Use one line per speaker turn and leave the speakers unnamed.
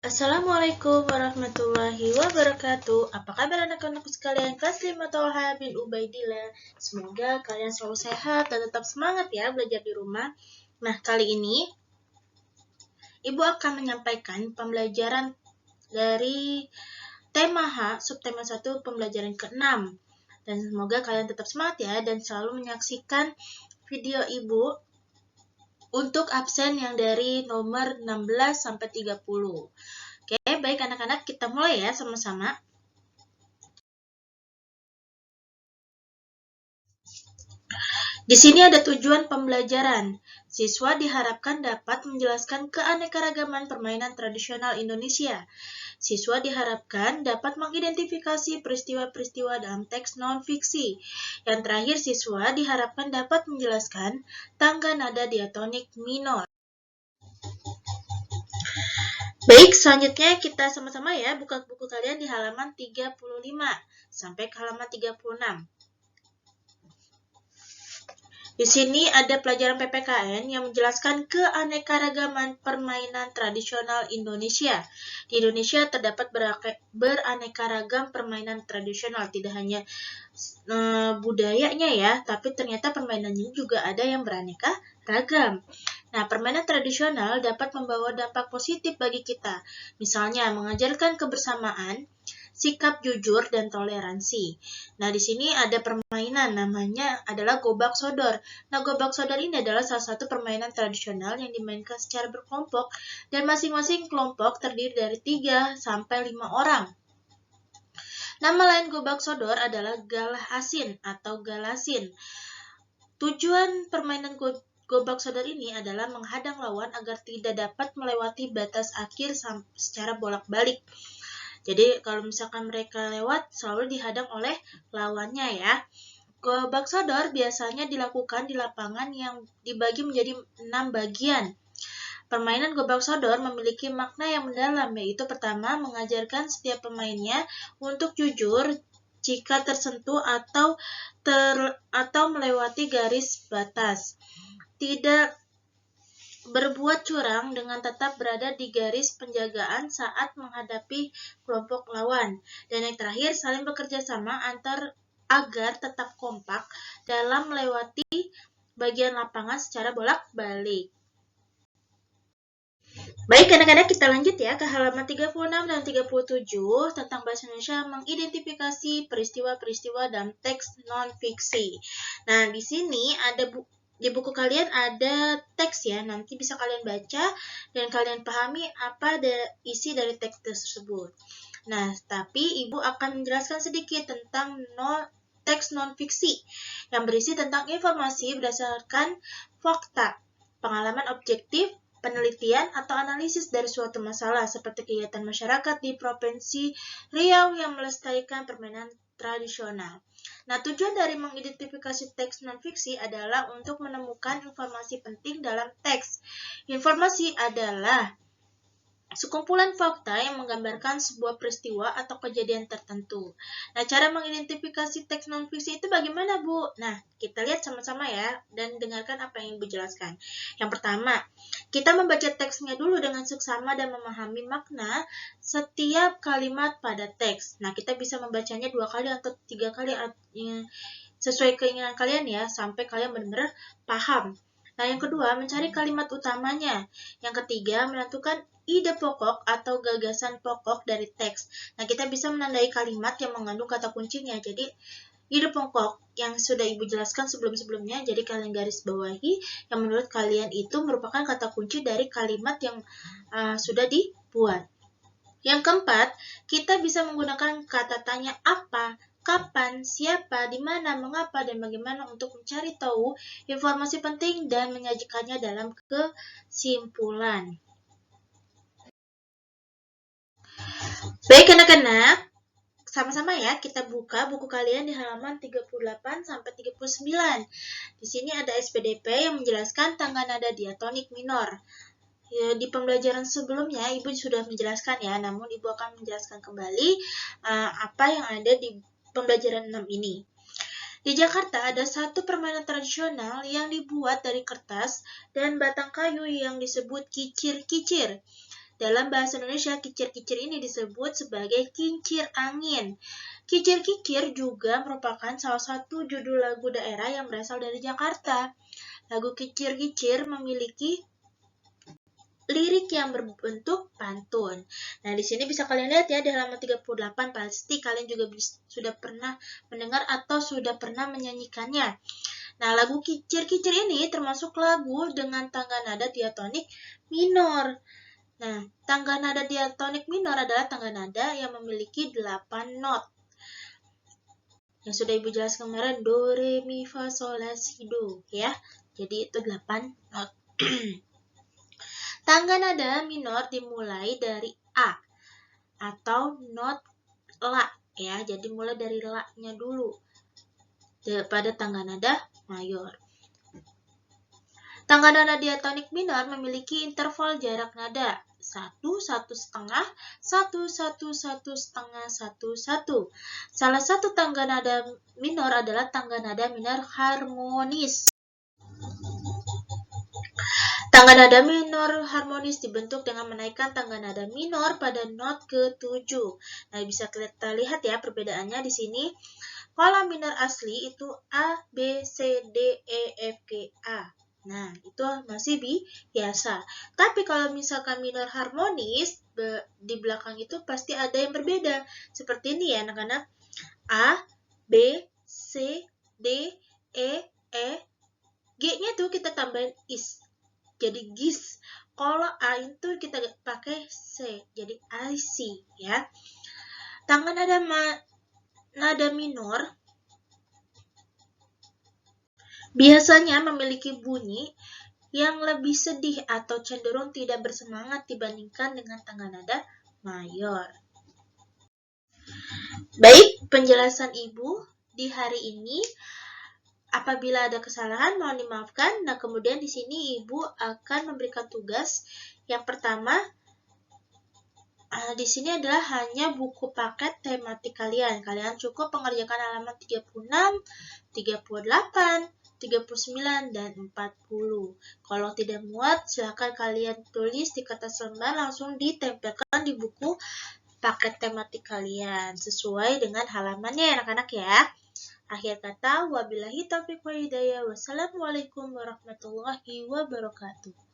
Assalamualaikum warahmatullahi wabarakatuh. Apa kabar anak-anakku sekalian kelas 5 Tolha bin Ubaidillah? Semoga kalian selalu sehat dan tetap semangat ya belajar di rumah. Nah, kali ini Ibu akan menyampaikan pembelajaran dari tema H, subtema 1, pembelajaran ke-6. Dan semoga kalian tetap semangat ya dan selalu menyaksikan video Ibu untuk absen yang dari nomor 16 sampai 30. Oke, baik anak-anak, kita mulai ya sama-sama. Di sini ada tujuan pembelajaran. Siswa diharapkan dapat menjelaskan keanekaragaman permainan tradisional Indonesia. Siswa diharapkan dapat mengidentifikasi peristiwa-peristiwa dalam teks non-fiksi. Yang terakhir, siswa diharapkan dapat menjelaskan tangga nada diatonik minor. Baik, selanjutnya kita sama-sama ya buka buku kalian di halaman 35 sampai ke halaman 36. Di sini ada pelajaran PPKN yang menjelaskan keanekaragaman permainan tradisional Indonesia. Di Indonesia terdapat beraneka ragam permainan tradisional, tidak hanya budayanya ya, tapi ternyata permainannya juga ada yang beraneka ragam. Nah, permainan tradisional dapat membawa dampak positif bagi kita, misalnya mengajarkan kebersamaan, sikap jujur, dan toleransi. Nah, di sini ada permainan namanya adalah gobak sodor. Nah, gobak sodor ini adalah salah satu permainan tradisional yang dimainkan secara berkelompok dan masing-masing kelompok terdiri dari 3 sampai 5 orang. Nama lain gobak sodor adalah galah asin atau galasin. Tujuan permainan gobak sodor ini adalah menghadang lawan agar tidak dapat melewati batas akhir secara bolak-balik. Jadi kalau misalkan mereka lewat, selalu dihadang oleh lawannya ya. Gobak sodor biasanya dilakukan di lapangan yang dibagi menjadi 6 bagian. Permainan gobak sodor memiliki makna yang mendalam, yaitu pertama, mengajarkan setiap pemainnya untuk jujur jika tersentuh atau melewati garis batas. Tidak berbuat curang dengan tetap berada di garis penjagaan saat menghadapi kelompok lawan. Dan yang terakhir, saling bekerja sama agar tetap kompak dalam melewati bagian lapangan secara bolak-balik. Baik anak-anak, kita lanjut ya ke halaman 36 dan 37 tentang bahasa Indonesia mengidentifikasi peristiwa-peristiwa dalam teks non-fiksi. Nah, di sini di buku kalian ada teks ya, nanti bisa kalian baca dan kalian pahami apa isi dari teks tersebut. Nah, tapi Ibu akan menjelaskan sedikit tentang teks non-fiksi yang berisi tentang informasi berdasarkan fakta, pengalaman objektif, penelitian atau analisis dari suatu masalah seperti kegiatan masyarakat di Provinsi Riau yang melestarikan permainan tradisional. Nah, tujuan dari mengidentifikasi teks non-fiksi adalah untuk menemukan informasi penting dalam teks. Informasi adalah sekumpulan fakta yang menggambarkan sebuah peristiwa atau kejadian tertentu. Nah, cara mengidentifikasi teks non-fiksi itu bagaimana, Bu? Nah, kita lihat sama-sama ya, dan dengarkan apa yang Ibu jelaskan. Yang pertama, kita membaca teksnya dulu dengan seksama dan memahami makna setiap kalimat pada teks. Nah, kita bisa membacanya 2 kali atau 3 kali sesuai keinginan kalian ya, sampai kalian benar-benar paham. Nah, yang kedua, mencari kalimat utamanya. Yang ketiga, menentukan ide pokok atau gagasan pokok dari teks. Nah, kita bisa menandai kalimat yang mengandung kata kuncinya. Jadi, ide pokok yang sudah Ibu jelaskan sebelum-sebelumnya, jadi kalian garis bawahi yang menurut kalian itu merupakan kata kunci dari kalimat yang sudah dibuat. Yang keempat, kita bisa menggunakan kata tanya apa, kapan, siapa, di mana, mengapa, dan bagaimana untuk mencari tahu informasi penting dan menyajikannya dalam kesimpulan. Baik anak-anak, sama-sama ya kita buka buku kalian di halaman 38 sampai 39. Di sini ada SPDP yang menjelaskan tangga nada diatonik minor. Ya, di pembelajaran sebelumnya Ibu sudah menjelaskan ya, namun Ibu akan menjelaskan kembali apa yang ada di pembelajaran 6 ini. Di Jakarta ada satu permainan tradisional yang dibuat dari kertas dan batang kayu yang disebut kicir-kicir. Dalam bahasa Indonesia, kicir-kicir ini disebut sebagai kincir angin. Kicir-kicir juga merupakan salah satu judul lagu daerah yang berasal dari Jakarta. Lagu kicir-kicir memiliki lirik yang berbentuk pantun. Nah, di sini bisa kalian lihat ya di halaman 38, pasti kalian juga sudah pernah mendengar atau sudah pernah menyanyikannya. Nah, lagu kicir-kicir ini termasuk lagu dengan tangga nada diatonik minor. Nah, tangga nada diatonik minor adalah tangga nada yang memiliki 8 not. Yang sudah Ibu jelaskan kemarin, do, re, mi, fa, sol, la, si, do, ya. Jadi itu 8 not. Tangga nada minor dimulai dari A atau not La, ya. Jadi mulai dari La-nya dulu pada tangga nada mayor. Tangga nada diatonik minor memiliki interval jarak nada 1, 1 setengah, 1, 1, 1 setengah, 1, 1. Salah satu tangga nada minor adalah tangga nada minor harmonis. Tangga nada minor harmonis dibentuk dengan menaikkan tangga nada minor pada not ke-7. Nah, bisa kita lihat ya perbedaannya di sini. Kalau minor asli itu A, B, C, D, E, F, G, A. Nah, itu masih biasa. Tapi kalau misalkan minor harmonis, di belakang itu pasti ada yang berbeda. Seperti ini ya anak-anak. A, B, C, D, E, G-nya tuh kita tambahin is. Jadi gis. Kalau A itu kita pakai C. Jadi IC ya. Tangga nada minor biasanya memiliki bunyi yang lebih sedih atau cenderung tidak bersemangat dibandingkan dengan tangga nada mayor. Baik, penjelasan Ibu di hari ini. Apabila ada kesalahan mohon dimaafkan. Nah, kemudian di sini Ibu akan memberikan tugas. Yang pertama, di sini adalah hanya buku paket tematik kalian. Kalian cukup mengerjakan halaman 36, 38, 39, dan 40. Kalau tidak muat, silakan kalian tulis di kertas lembar langsung ditempelkan di buku paket tematik kalian sesuai dengan halamannya ya anak-anak ya. Akhir kata, wabillahi taufiq wa hidayah. Wassalamualaikum warahmatullahi wabarakatuh.